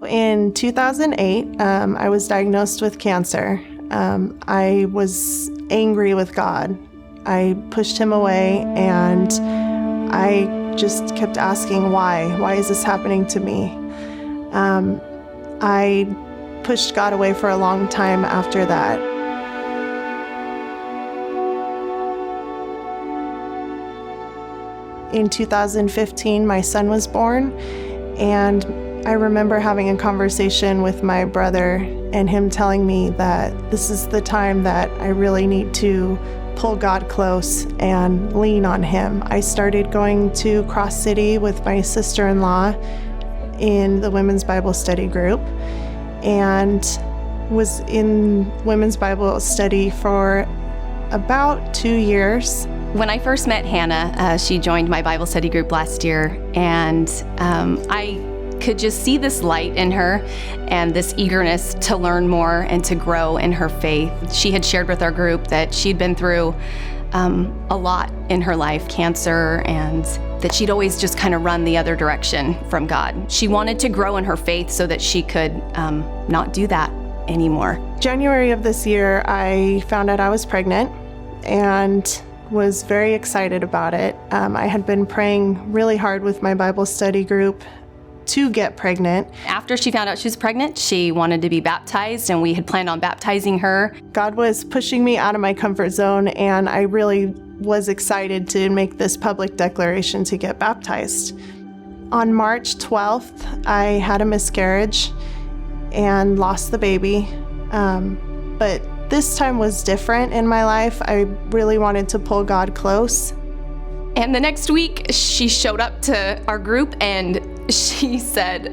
In 2008, I was diagnosed with cancer. I was angry with God. I pushed him away, and I just kept asking why. Why is this happening to me? I pushed God away for a long time after that. In 2015, my son was born, and I remember having a conversation with my brother and him telling me that this is the time that I really need to pull God close and lean on him. I started going to Cross City with my sister-in-law in the women's Bible study group, and was in women's Bible study for about 2 years. When I first met Hannah, she joined my Bible study group last year, and I could just see this light in her and this eagerness to learn more and to grow in her faith. She had shared with our group that she'd been through a lot in her life, cancer, and that she'd always just kind of run the other direction from God. She wanted to grow in her faith so that she could not do that anymore. January of this year, I found out I was pregnant and was very excited about it. I had been praying really hard with my Bible study group to get pregnant. After she found out she was pregnant, she wanted to be baptized, and we had planned on baptizing her. God was pushing me out of my comfort zone, and I really was excited to make this public declaration to get baptized. On March 12th, I had a miscarriage and lost the baby. But this time was different in my life. I really wanted to pull God close. And the next week, she showed up to our group and she said,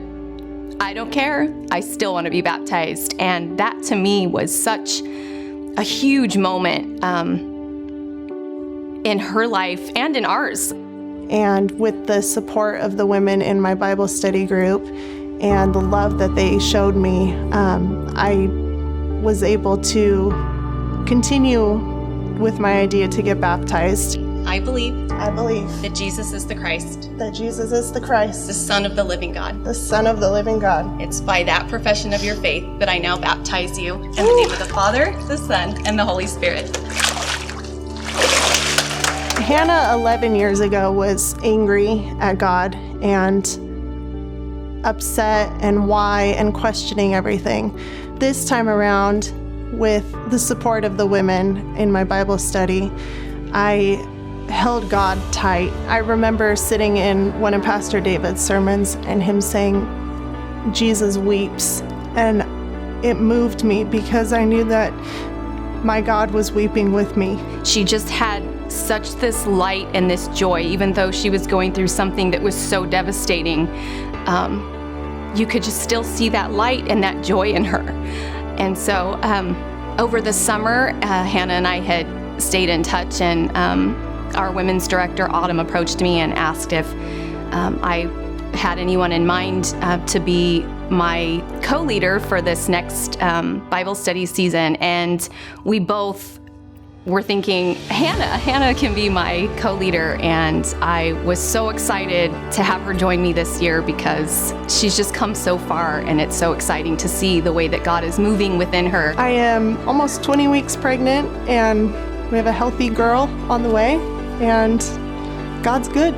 "I don't care, I still want to be baptized." And that to me was such a huge moment in her life and in ours. And with the support of the women in my Bible study group and the love that they showed me, I was able to continue with my idea to get baptized. I believe that Jesus is the Christ, that Jesus is the Christ, the Son of the living God. the Son of the living God. It's by that profession of your faith that I now baptize you in the name of the Father, the Son, and the Holy Spirit. Hannah, 11 years ago, was angry at God and upset and why and questioning everything. This time around, with the support of the women in my Bible study, I held God tight. I remember sitting in one of Pastor David's sermons and him saying, "Jesus weeps." And it moved me because I knew that my God was weeping with me. She just had such this light and this joy, even though she was going through something that was so devastating. You could just still see that light and that joy in her. And so over the summer, Hannah and I had stayed in touch, and our women's director, Autumn, approached me and asked if I had anyone in mind to be my co-leader for this next Bible study season. And we both were thinking, Hanna can be my co-leader. And I was so excited to have her join me this year because she's just come so far, and it's so exciting to see the way that God is moving within her. I am almost 20 weeks pregnant, and we have a healthy girl on the way, and God's good.